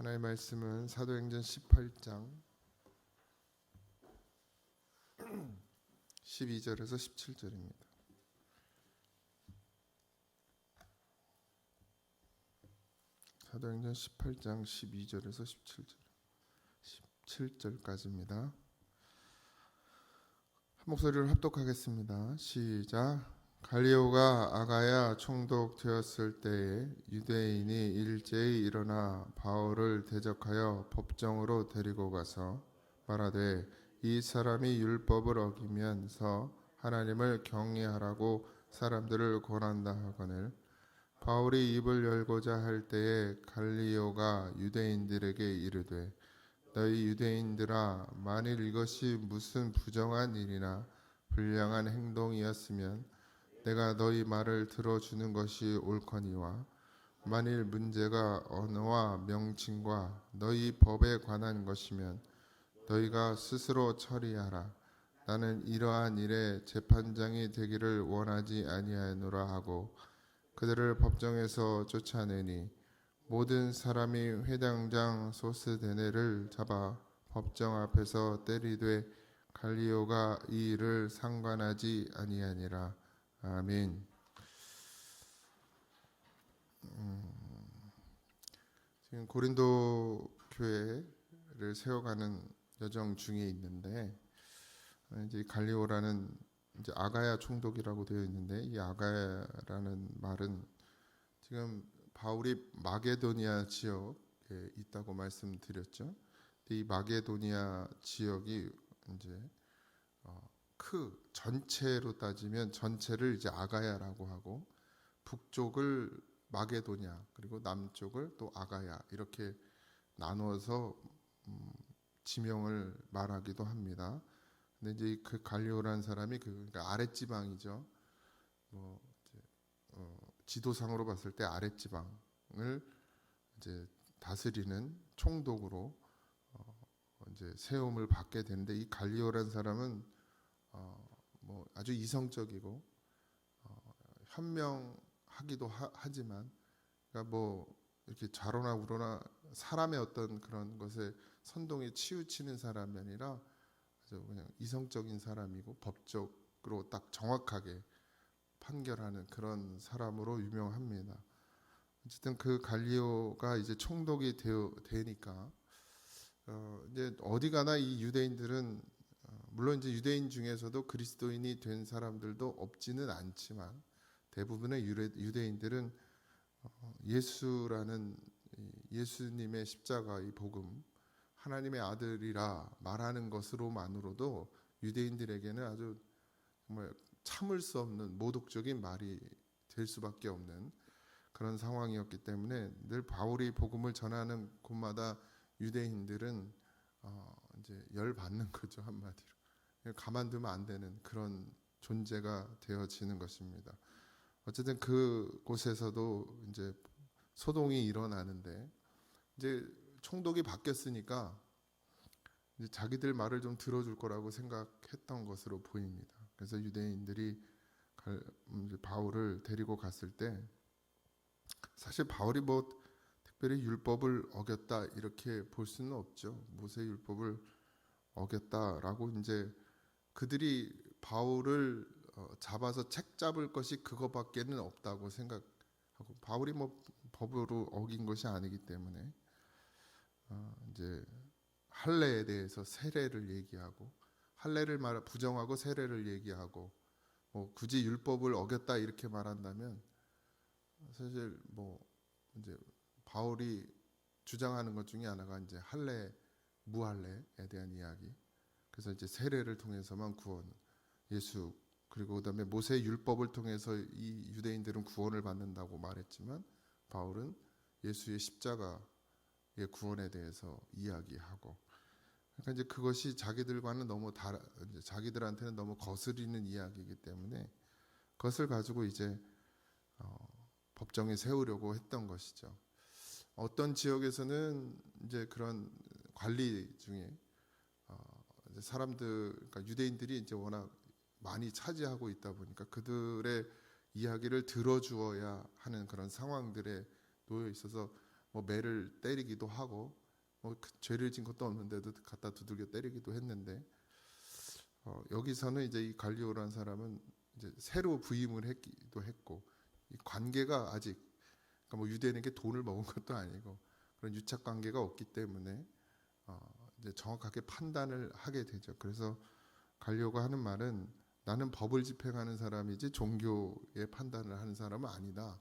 하나님의 말씀은 사도행전 18장 12절에서 17절입니다. 사도행전 18장 12절에서 17절까지입니다. 한 목소리를 합독하겠습니다. 시작. 갈리오가 아가야 총독되었을 때에 유대인이 일제히 일어나 바울을 대적하여 법정으로 데리고 가서 말하되 이 사람이 율법을 어기면서 하나님을 경외하라고 사람들을 권한다 하거늘 바울이 입을 열고자 할 때에 갈리오가 유대인들에게 이르되 너희 유대인들아 만일 이것이 무슨 부정한 일이나 불량한 행동이었으면 내가 너희 말을 들어주는 것이 옳거니와 만일 문제가 언어와 명칭과 너희 법에 관한 것이면 너희가 스스로 처리하라. 나는 이러한 일에 재판장이 되기를 원하지 아니하노라 하고 그들을 법정에서 쫓아내니 모든 사람이 회당장 소스데네를 잡아 법정 앞에서 때리되 갈리오가 이 일을 상관하지 아니하니라. 아멘. 지금 고린도 교회를 세워가는 여정 중에 있는데 이제 갈리오라는 이제 아가야 총독이라고 되어 있는데 이 아가야라는 말은 지금 바울이 마게도니아 지역에 있다고 말씀드렸죠. 이 마게도니아 지역이 이제 전체로 따지면 전체를 이제 아가야라고 하고 북쪽을 마게도냐 그리고 남쪽을 또 아가야 이렇게 나누어서 지명을 말하기도 합니다. 근데 이제 그 갈리오라는 사람이 그러니까 아랫지방이죠. 지도상으로 봤을 때 아랫지방을 이제 다스리는 총독으로 이제 세움을 받게 되는데 이 갈리오라는 사람은 아주 이성적이고 현명하기도 하지만 그러니까 이렇게 좌로나 우로나 사람의 어떤 그런 것에 선동에 치우치는 사람이 아니라 아주 그냥 이성적인 사람이고 법적으로 딱 정확하게 판결하는 그런 사람으로 유명합니다. 어쨌든 그 갈리오가 이제 총독이 되니까 이제 어디 가나 이 유대인들은 물론 이제 유대인 중에서도 그리스도인이 된 사람들도 없지는 않지만 대부분의 유대인들은 예수라는 예수님의 십자가 이 복음 하나님의 아들이라 말하는 것으로만으로도 유대인들에게는 아주 정말 참을 수 없는 모독적인 말이 될 수밖에 없는 그런 상황이었기 때문에 늘 바울이 복음을 전하는 곳마다 유대인들은 이제 열 받는 거죠, 한마디로. 가만두면 안 되는 그런 존재가 되어지는 것입니다. 어쨌든 그 곳에서도 이제 소동이 일어나는데 이제 총독이 바뀌었으니까 이제 자기들 말을 좀 들어줄 거라고 생각했던 것으로 보입니다. 그래서 유대인들이 이제 바울을 데리고 갔을 때 사실 바울이 특별히 율법을 어겼다 이렇게 볼 수는 없죠. 모세 율법을 어겼다라고 이제 그들이 바울을 잡아서 책 잡을 것이 그거밖에는 없다고 생각하고 바울이 법으로 어긴 것이 아니기 때문에 이제 할례에 대해서 세례를 얘기하고 할례를 부정하고 세례를 얘기하고 굳이 율법을 어겼다 이렇게 말한다면 사실 이제 바울이 주장하는 것 중에 하나가 이제 할례 무할례에 대한 이야기. 그래서 이제 세례를 통해서만 구원, 예수 그리고 그다음에 모세 율법을 통해서 이 유대인들은 구원을 받는다고 말했지만 바울은 예수의 십자가의 구원에 대해서 이야기하고, 그러니까 이제 그것이 자기들과는 자기들한테는 너무 거스리는 이야기이기 때문에 그것을 가지고 이제 법정에 세우려고 했던 것이죠. 어떤 지역에서는 이제 그런 관리 중에 사람들, 그러니까 유대인들이 이제 워낙 많이 차지하고 있다 보니까 그들의 이야기를 들어주어야 하는 그런 상황들에 놓여 있어서 뭐 매를 때리기도 하고 뭐 죄를 진 것도 없는데도 갖다 두들겨 때리기도 했는데 여기서는 이제 이 갈리오라는 사람은 이제 새로 부임을 했기도 했고 이 관계가 아직 그러니까 뭐 유대인에게 돈을 먹은 것도 아니고 그런 유착 관계가 없기 때문에 이제 정확하게 판단을 하게 되죠. 그래서 갈리오가 하는 말은 나는 법을 집행하는 사람이지 종교의 판단을 하는 사람은 아니다.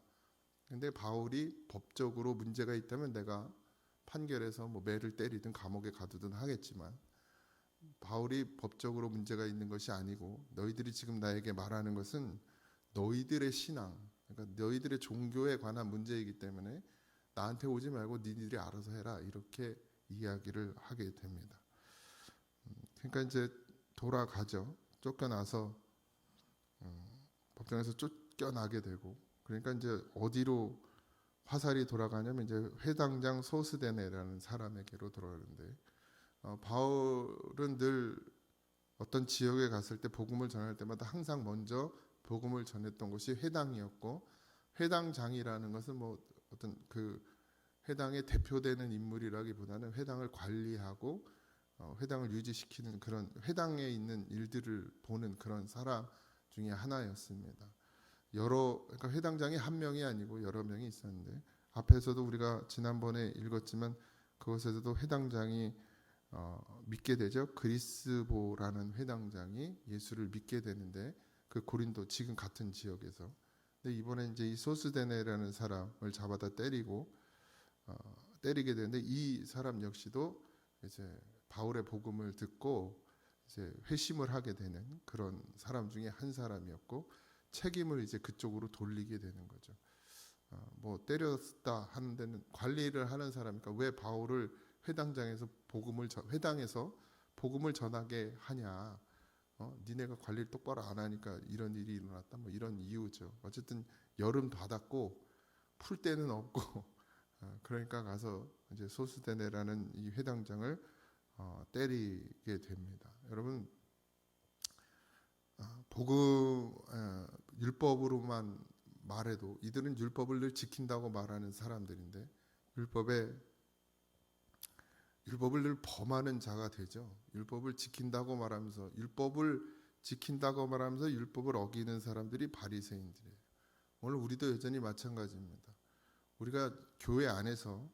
근데 바울이 법적으로 문제가 있다면 내가 판결해서 뭐 매를 때리든 감옥에 가두든 하겠지만 바울이 법적으로 문제가 있는 것이 아니고 너희들이 지금 나에게 말하는 것은 너희들의 신앙, 그러니까 너희들의 종교에 관한 문제이기 때문에 나한테 오지 말고 니들이 알아서 해라 이렇게 이야기를 하게 됩니다. 그러니까 이제 돌아가죠. 쫓겨나서 법정에서 쫓겨나게 되고 그러니까 이제 어디로 화살이 돌아가냐면 이제 회당장 소스데네라는 사람에게로 돌아가는데 바울은 늘 어떤 지역에 갔을 때 복음을 전할 때마다 항상 먼저 복음을 전했던 곳이 회당이었고 회당장이라는 것은 뭐 어떤 그 회당에 대표되는 인물이라기보다는 회당을 관리하고 회당을 유지시키는 그런 회당에 있는 일들을 보는 그런 사람 중에 하나였습니다. 그러니까 회당장이 한 명이 아니고 여러 명이 있었는데 앞에서도 우리가 지난번에 읽었지만 그것에서도 회당장이 믿게 되죠. 그리스보라는 회당장이 예수를 믿게 되는데 그 고린도 지금 같은 지역에서 근데 이번에 이제 이 소스데네라는 사람을 잡아다 때리게 되는데 이 사람 역시도 이제 바울의 복음을 듣고 이제 회심을 하게 되는 그런 사람 중에 한 사람이었고 책임을 이제 그쪽으로 돌리게 되는 거죠. 뭐 때렸다 하는 데는 관리를 하는 사람이니까 왜 바울을 회당에서 복음을 전하게 하냐? 니네가 관리를 똑바로 안 하니까 이런 일이 일어났다. 뭐 이런 이유죠. 어쨌든 여름 닫았고 풀 때는 없고 그러니까 가서 이제 소스데네라는 이 회당장을 때리게 됩니다. 여러분 복음 율법으로만 말해도 이들은 율법을 늘 지킨다고 말하는 사람들인데 율법을 늘 범하는 자가 되죠. 율법을 지킨다고 말하면서 율법을 어기는 사람들이 바리새인들이에요. 오늘 우리도 여전히 마찬가지입니다. 우리가 교회 안에서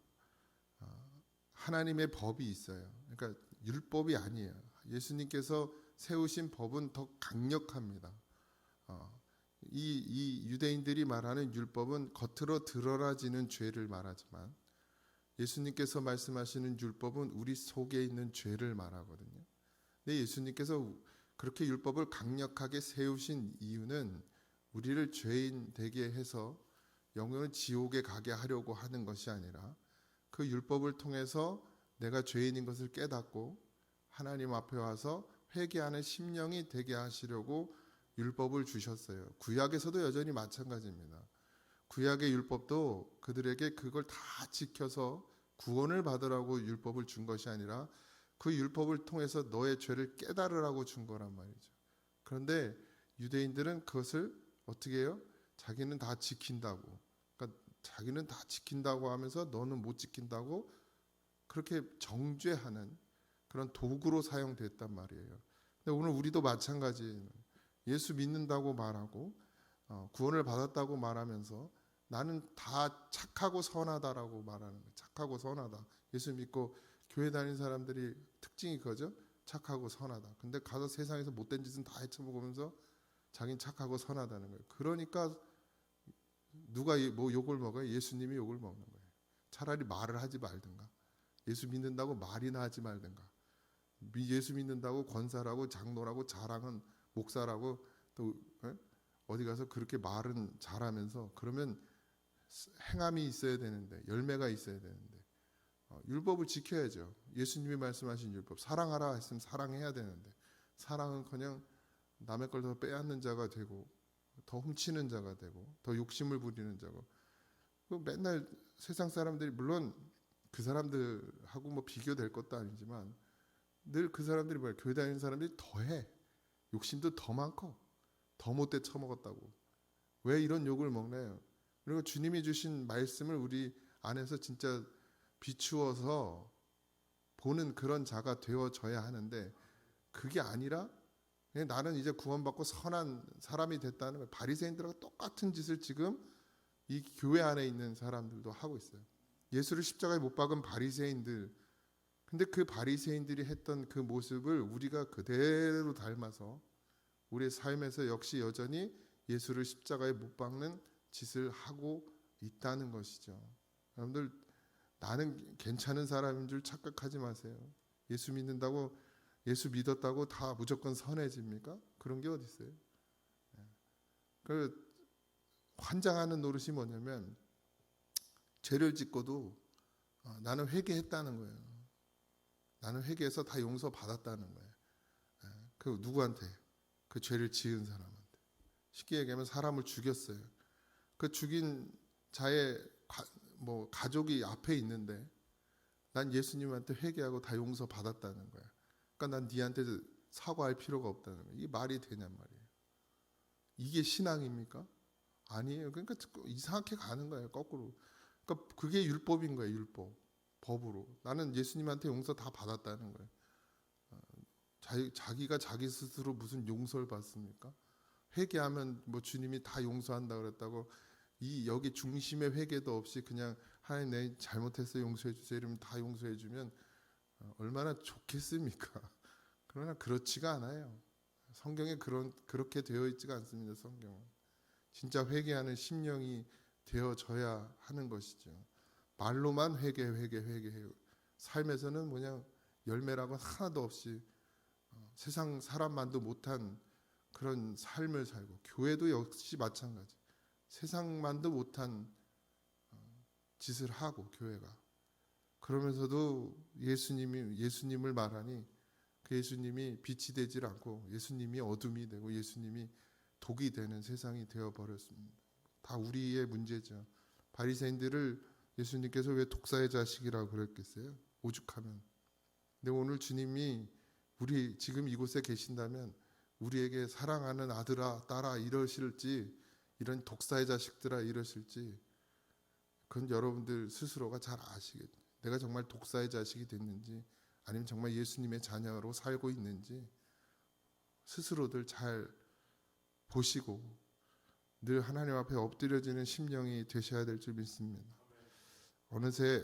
하나님의 법이 있어요. 그러니까 율법이 아니에요. 예수님께서 세우신 법은 더 강력합니다. 이 유대인들이 말하는 율법은 겉으로 드러나지는 죄를 말하지만 예수님께서 말씀하시는 율법은 우리 속에 있는 죄를 말하거든요. 근데 예수님께서 그렇게 율법을 강력하게 세우신 이유는 우리를 죄인 되게 해서 영원한 지옥에 가게 하려고 하는 것이 아니라 그 율법을 통해서 내가 죄인인 것을 깨닫고 하나님 앞에 와서 회개하는 심령이 되게 하시려고 율법을 주셨어요. 구약에서도 여전히 마찬가지입니다. 구약의 율법도 그들에게 그걸 다 지켜서 구원을 받으라고 율법을 준 것이 아니라 그 율법을 통해서 너의 죄를 깨달으라고 준 거란 말이죠. 그런데 유대인들은 그것을 어떻게 해요? 자기는 다 지킨다고. 그러니까 자기는 다 지킨다고 하면서 너는 못 지킨다고 그렇게 정죄하는 그런 도구로 사용됐단 말이에요. 근데 오늘 우리도 마찬가지예요. 예수 믿는다고 말하고 구원을 받았다고 말하면서 나는 다 착하고 선하다라고 말하는 거예요. 착하고 선하다. 예수 믿고 교회 다니는 사람들이 특징이 그거죠. 착하고 선하다. 근데 가서 세상에서 못된 짓은 다 헤쳐먹으면서 자기는 착하고 선하다는 거예요. 그러니까 누가 뭐 욕을 먹어요? 예수님이 욕을 먹는 거예요. 차라리 말을 하지 말든가. 예수 믿는다고 말이나 하지 말든가. 예수 믿는다고 권사라고 장로라고 자랑은 목사라고 또 어디 가서 그렇게 말은 잘하면서 그러면 행함이 있어야 되는데 열매가 있어야 되는데 율법을 지켜야죠. 예수님이 말씀하신 율법 사랑하라 했으면 사랑해야 되는데 사랑은커녕 남의 걸 더 빼앗는 자가 되고 더 훔치는 자가 되고 더 욕심을 부리는 자고 맨날 세상 사람들이 물론 그 사람들하고 뭐 비교될 것도 아니지만 늘 그 사람들이 뭐야 교회 다니는 사람들이 더해 욕심도 더 많고 더 못돼 처먹었다고 왜 이런 욕을 먹나요? 그리고 주님이 주신 말씀을 우리 안에서 진짜 비추어서 보는 그런 자가 되어져야 하는데 그게 아니라 그냥 나는 이제 구원받고 선한 사람이 됐다는 거예요. 바리새인들하고 똑같은 짓을 지금 이 교회 안에 있는 사람들도 하고 있어요. 예수를 십자가에 못 박은 바리새인들, 근데 그 바리새인들이 했던 그 모습을 우리가 그대로 닮아서 우리의 삶에서 역시 여전히 예수를 십자가에 못 박는 짓을 하고 있다는 것이죠. 여러분들, 나는 괜찮은 사람인 줄 착각하지 마세요. 예수 믿는다고, 예수 믿었다고 다 무조건 선해집니까? 그런 게 어디 있어요? 그 환장하는 노릇이 뭐냐면 죄를 짓고도 나는 회개했다는 거예요. 나는 회개해서 다 용서받았다는 거예요. 그 누구한테? 그 죄를 지은 사람한테. 쉽게 얘기하면 사람을 죽였어요. 그 죽인 자의 가족이 앞에 있는데 난 예수님한테 회개하고 다 용서받았다는 거야. 그러니까 난 네한테 사과할 필요가 없다는 거야. 이게 말이 되냔 말이에요. 이게 신앙입니까? 아니에요. 그러니까 이상하게 가는 거예요. 거꾸로. 그러니까 그게 율법인 거예요. 율법. 법으로. 나는 예수님한테 용서 다 받았다는 거예요. 자기가 자기 스스로 무슨 용서를 받습니까? 회개하면 뭐 주님이 다 용서한다 그랬다고 여기 중심의 회개도 없이 그냥 하나님 내 잘못했어 용서해 주세요 이러면 다 용서해 주면 얼마나 좋겠습니까? 그러나 그렇지가 않아요. 성경에 그렇게 되어 있지가 않습니다. 성경은 진짜 회개하는 심령이 되어져야 하는 것이죠. 말로만 회개해요. 삶에서는 그냥 열매라고 하나도 없이 세상 사람만도 못한 그런 삶을 살고, 교회도 역시 마찬가지. 세상만도 못한 짓을 하고 교회가, 그러면서도 예수님을 말하니 그 예수님이 빛이 되질 않고 예수님이 어둠이 되고 예수님이 독이 되는 세상이 되어버렸습니다. 다 우리의 문제죠. 바리새인들을 예수님께서 왜 독사의 자식이라고 그랬겠어요? 오죽하면. 근데 오늘 주님이 우리 지금 이곳에 계신다면 우리에게 사랑하는 아들아 딸아 이러실지, 이런 독사의 자식들아 이러실지, 그건 여러분들 스스로가 잘 아시겠죠. 내가 정말 독사의 자식이 됐는지 아니면 정말 예수님의 자녀로 살고 있는지 스스로들 잘 보시고 늘 하나님 앞에 엎드려지는 심령이 되셔야 될 줄 믿습니다. 어느새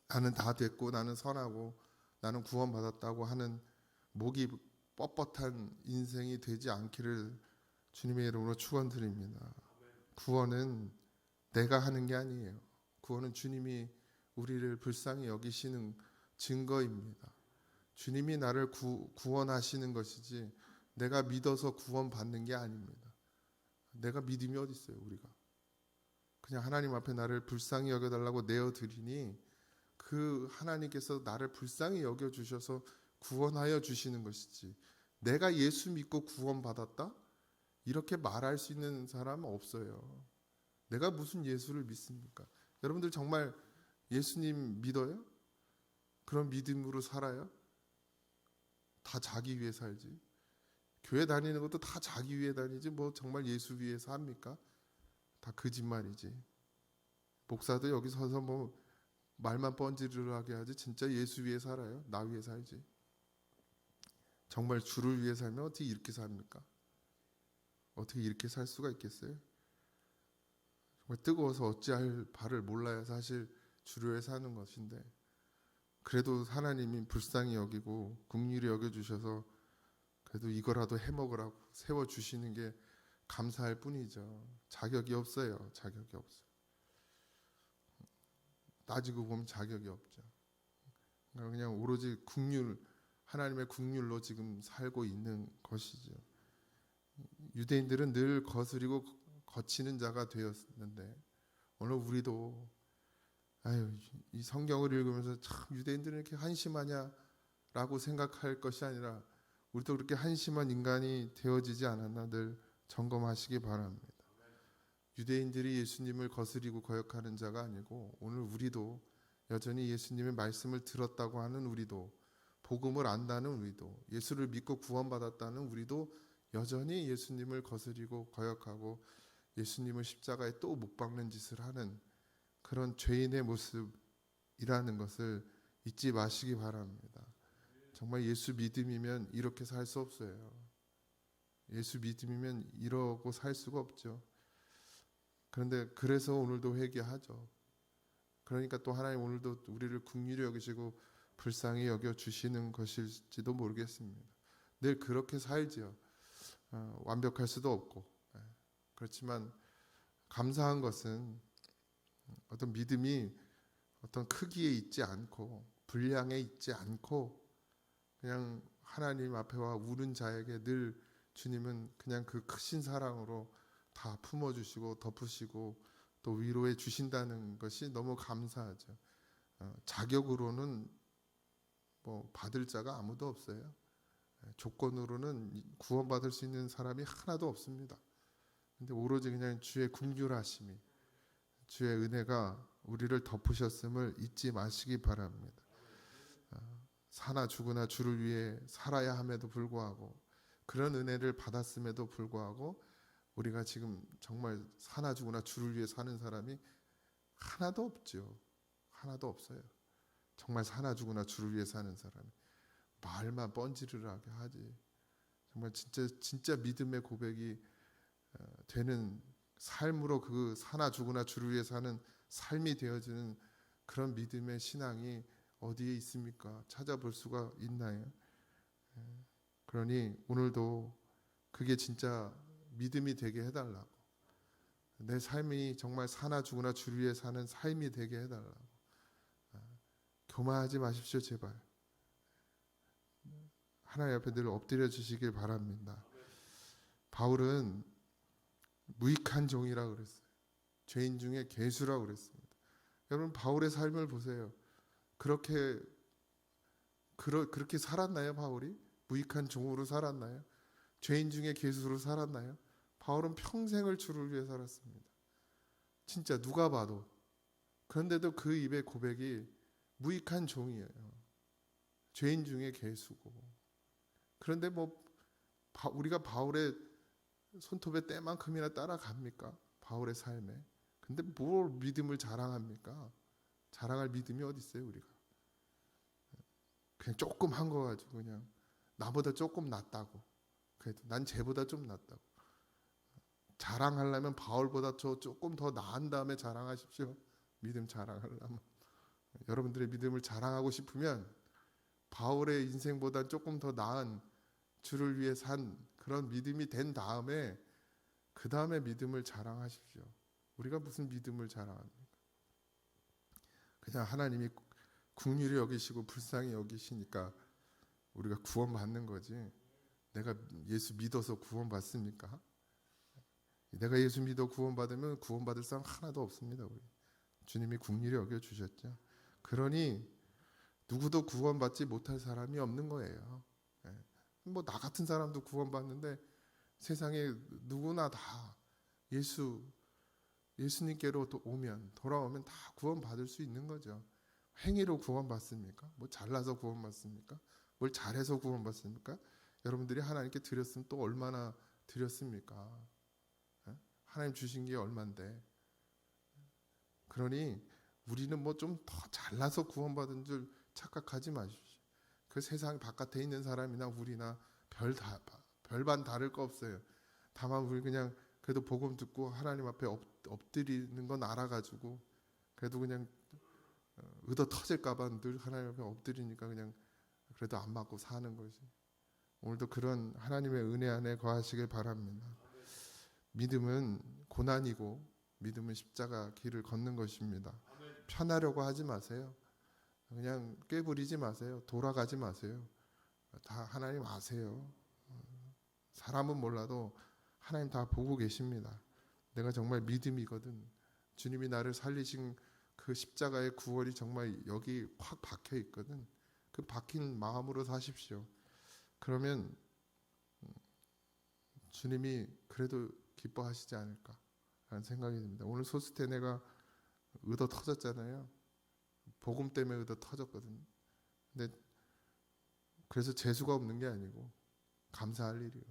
나는 다 됐고 나는 선하고 나는 구원받았다고 하는 목이 뻣뻣한 인생이 되지 않기를 주님의 이름으로 축원드립니다. 구원은 내가 하는 게 아니에요. 구원은 주님이 우리를 불쌍히 여기시는 증거입니다. 주님이 나를 구원하시는 것이지 내가 믿어서 구원받는 게 아닙니다. 내가 믿음이 어디 있어요, 우리가. 그냥 하나님 앞에 나를 불쌍히 여겨달라고 내어드리니 그 하나님께서 나를 불쌍히 여겨주셔서 구원하여 주시는 것이지, 내가 예수 믿고 구원받았다? 이렇게 말할 수 있는 사람은 없어요. 내가 무슨 예수를 믿습니까? 여러분들 정말 예수님 믿어요? 그런 믿음으로 살아요? 다 자기 위해 살지. 교회 다니는 것도 다 자기 위해 다니지 뭐 정말 예수 위해서 합니까? 다 거짓말이지. 목사도 여기 서서 뭐 말만 뻔질하게 하지 진짜 예수 위해 살아요? 나 위해 살지. 정말 주를 위해 살면 어떻게 이렇게 삽니까? 어떻게 이렇게 살 수가 있겠어요? 정말 뜨거워서 어찌할 바를 몰라야 사실 주를 위해 사는 것인데, 그래도 하나님이 불쌍히 여기고 긍휼히 여겨주셔서 그래도 이거라도 해먹으라고 세워주시는 게 감사할 뿐이죠. 자격이 없어요. 자격이 없어요. 따지고 보면 자격이 없죠. 그냥 오로지 하나님의 긍휼로 지금 살고 있는 것이죠. 유대인들은 늘 거스리고 거치는 자가 되었는데 오늘 우리도 이 성경을 읽으면서 참 유대인들은 이렇게 한심하냐라고 생각할 것이 아니라 우리도 그렇게 한심한 인간이 되어지지 않았나 늘 점검하시기 바랍니다. 유대인들이 예수님을 거스리고 거역하는 자가 아니고 오늘 우리도 여전히 예수님의 말씀을 들었다고 하는 우리도, 복음을 안다는 우리도, 예수를 믿고 구원받았다는 우리도 여전히 예수님을 거스리고 거역하고 예수님을 십자가에 또 못 박는 짓을 하는 그런 죄인의 모습이라는 것을 잊지 마시기 바랍니다. 정말 예수 믿음이면 이렇게 살 수 없어요. 예수 믿음이면 이러고 살 수가 없죠. 그런데 그래서 오늘도 회개하죠. 그러니까 또 하나님 오늘도 우리를 긍휼히 여기시고 불쌍히 여겨 주시는 것일지도 모르겠습니다. 늘 그렇게 살지요. 완벽할 수도 없고. 그렇지만 감사한 것은 어떤 믿음이 어떤 크기에 있지 않고 분량에 있지 않고 그냥 하나님 앞에 와 우는 자에게 늘 주님은 그냥 그 크신 사랑으로 다 품어주시고 덮으시고 또 위로해 주신다는 것이 너무 감사하죠. 자격으로는 뭐 받을 자가 아무도 없어요. 조건으로는 구원받을 수 있는 사람이 하나도 없습니다. 근데 오로지 그냥 주의 긍휼하심이, 주의 은혜가 우리를 덮으셨음을 잊지 마시기 바랍니다. 사나 죽으나 주를 위해 살아야 함에도 불구하고 그런 은혜를 받았음에도 불구하고 우리가 지금 정말 사나 죽으나 주를 위해 사는 사람이 하나도 없죠. 하나도 없어요. 정말 사나 죽으나 주를 위해 사는 사람이 말만 뻔지르르하게 하지. 정말 진짜 믿음의 고백이 되는 삶으로 그 사나 죽으나 주를 위해 사는 삶이 되어지는 그런 믿음의 신앙이 어디에 있습니까? 찾아볼 수가 있나요? 그러니 오늘도 그게 진짜 믿음이 되게 해달라고. 내 삶이 정말 사나 죽으나 주를 위해 사는 삶이 되게 해달라고. 교만하지 마십시오, 제발. 하나님 앞에 늘 엎드려 주시길 바랍니다. 바울은 무익한 종이라고 그랬어요. 죄인 중에 괴수라고 그랬습니다. 여러분 바울의 삶을 보세요. 그렇게 살았나요, 바울이? 무익한 종으로 살았나요? 죄인 중에 괴수로 살았나요? 바울은 평생을 주를 위해 살았습니다. 진짜 누가 봐도. 그런데도 그 입의 고백이 무익한 종이에요. 죄인 중에 괴수고. 그런데 뭐 우리가 바울의 손톱의 때만큼이나 따라갑니까? 바울의 삶에. 근데 뭘 믿음을 자랑합니까? 자랑할 믿음이 어디 있어요, 우리가? 그냥 조금 한 거 가지고 그냥 나보다 조금 낫다고. 그래도 난 쟤보다 좀 낫다고. 자랑하려면 바울보다 조금 더 나은 다음에 자랑하십시오. 믿음 자랑하려면. 여러분들의 믿음을 자랑하고 싶으면 바울의 인생보다 조금 더 나은 주를 위해 산 그런 믿음이 된 다음에 그 다음에 믿음을 자랑하십시오. 우리가 무슨 믿음을 자랑합니까? 그냥 하나님이 긍휼히 여기시고 불쌍히 여기시니까 우리가 구원받는 거지. 내가 예수 믿어서 구원받습니까? 내가 예수 믿어 구원받으면 구원받을 사람 하나도 없습니다. 우리. 주님이 긍휼히 여겨주셨죠. 그러니 누구도 구원받지 못할 사람이 없는 거예요. 뭐 나 같은 사람도 구원받는데 세상에 누구나 다 예수님께로 돌아오면 다 구원받을 수 있는 거죠. 행위로 구원받습니까? 뭐 잘나서 구원받습니까? 뭘 잘해서 구원받습니까? 여러분들이 하나님께 드렸으면 또 얼마나 드렸습니까? 하나님 주신 게 얼만데. 그러니 우리는 뭐 좀 더 잘나서 구원받은 줄 착각하지 마십시오. 그 세상 바깥에 있는 사람이나 우리나 별반 다를 거 없어요. 다만 우리 그냥 그래도 복음 듣고 하나님 앞에 엎드리는 건 알아가지고 그래도 그냥 의도 터질까봐 늘 하나님 앞에 엎드리니까 그냥 그래도 안 맞고 사는 거지. 오늘도 그런 하나님의 은혜 안에 거하시길 바랍니다. 믿음은 고난이고 믿음은 십자가 길을 걷는 것입니다. 편하려고 하지 마세요. 그냥 꾀부리지 마세요. 돌아가지 마세요. 다 하나님 아세요. 사람은 몰라도 하나님 다 보고 계십니다. 내가 정말 믿음이거든. 주님이 나를 살리신 그 십자가의 구원이 정말 여기 확 박혀 있거든. 그 박힌 마음으로 사십시오. 그러면 주님이 그래도 기뻐하시지 않을까 라는 생각이 듭니다. 오늘 소스테네가 의도 터졌잖아요. 복음 때문에 의도 터졌거든요. 근데 그래서 재수가 없는 게 아니고 감사할 일이고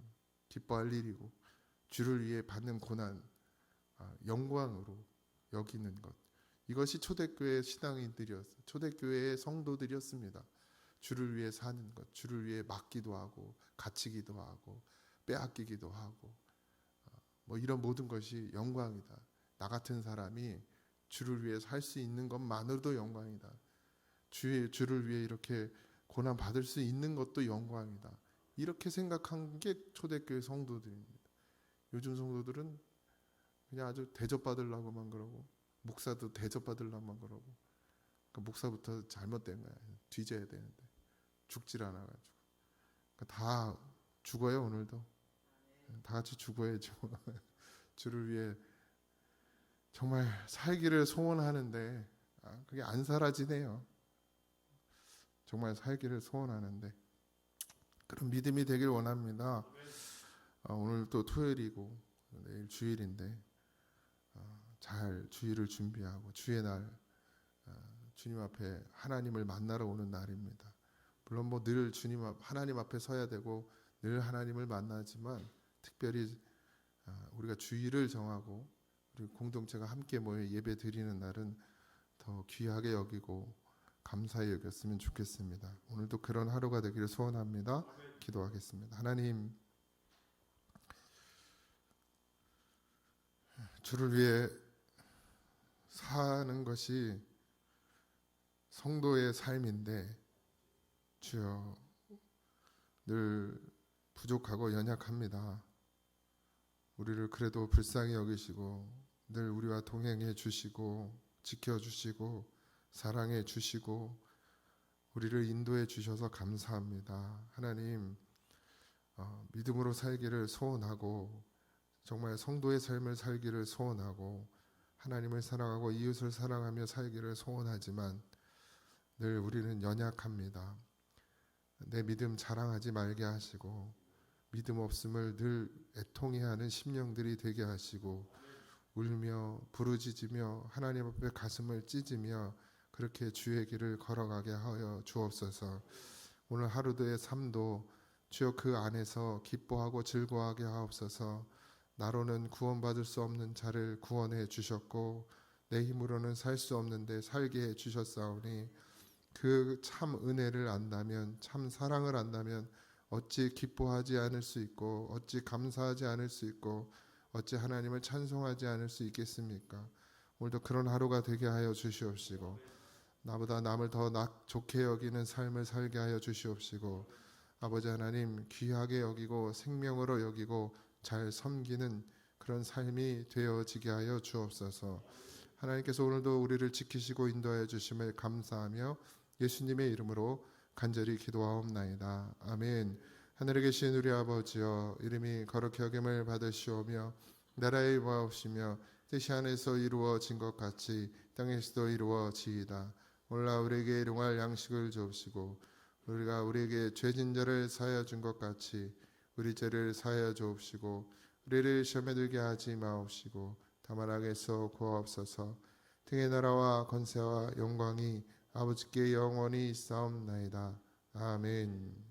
기뻐할 일이고 주를 위해 받는 고난 영광으로 여기는 것, 이것이 초대교회 신앙인들이었어요. 초대교회의 성도들이었습니다. 주를 위해 사는 것, 주를 위해 맡기도 하고 갇히기도 하고 빼앗기기도 하고 뭐 이런 모든 것이 영광이다. 나 같은 사람이 주를 위해 살 수 있는 것만으로도 영광이다. 주를 위해 이렇게 고난 받을 수 있는 것도 영광이다. 이렇게 생각한 게 초대교회 성도들입니다. 요즘 성도들은 그냥 아주 대접받으려고만 그러고 목사도 대접받으려고만 그러고 그러니까 목사부터 잘못된 거야. 뒤져야 되는데 죽질 않아가지고 그러니까 다 죽어요. 오늘도 다 같이 죽어야죠. 주를 위해 정말 살기를 소원하는데 그게 안 사라지네요. 정말 살기를 소원하는데 그런 믿음이 되길 원합니다. 오늘 또 토요일이고 내일 주일인데 잘 주일을 준비하고 주의 날 주님 앞에 하나님을 만나러 오는 날입니다. 물론 뭐 늘 하나님 앞에 서야 되고 늘 하나님을 만나지만 특별히 우리가 주일을 정하고 우리 공동체가 함께 모여 예배 드리는 날은 더 귀하게 여기고 감사히 여겼으면 좋겠습니다. 오늘도 그런 하루가 되기를 소원합니다. 기도하겠습니다. 하나님, 주를 위해 사는 것이 성도의 삶인데 주여 늘 부족하고 연약합니다. 우리를 그래도 불쌍히 여기시고 늘 우리와 동행해 주시고 지켜주시고 사랑해 주시고 우리를 인도해 주셔서 감사합니다. 하나님, 믿음으로 살기를 소원하고 정말 성도의 삶을 살기를 소원하고 하나님을 사랑하고 이웃을 사랑하며 살기를 소원하지만 늘 우리는 연약합니다. 내 믿음 자랑하지 말게 하시고 믿음 없음을 늘 애통해하는 심령들이 되게 하시고 울며 부르짖으며 하나님 앞에 가슴을 찢으며 그렇게 주의 길을 걸어가게 하여 주옵소서. 오늘 하루의 삶도 주여 그 안에서 기뻐하고 즐거워하게 하옵소서. 나로는 구원받을 수 없는 자를 구원해 주셨고 내 힘으로는 살 수 없는데 살게 해 주셨사오니 그 참 은혜를 안다면 참 사랑을 안다면 어찌 기뻐하지 않을 수 있고 어찌 감사하지 않을 수 있고 어찌 하나님을 찬송하지 않을 수 있겠습니까? 오늘도 그런 하루가 되게 하여 주시옵시고 나보다 남을 더 좋게 여기는 삶을 살게 하여 주시옵시고 아버지 하나님 귀하게 여기고 생명으로 여기고 잘 섬기는 그런 삶이 되어지게 하여 주옵소서. 하나님께서 오늘도 우리를 지키시고 인도하여 주심을 감사하며 예수님의 이름으로 간절히 기도하옵나이다. 아멘. 하늘에 계신 우리 아버지여 이름이 거룩히 여김을 받으시오며 나라의 보옵시며 뜻이 하늘에서 이루어진 것 같이 땅에서도 이루어지이다. 오늘날 우리에게 일용할 양식을 주옵시고 우리가 우리에게 죄진 자를 사하여 준 것 같이 우리 죄를 사하여 주옵시고 우리를 시험에 들게 하지 마옵시고 다만 악에서 구하옵소서. 등의 나라와 권세와 영광이 아버지께 영원히 있사옵나이다. 아멘.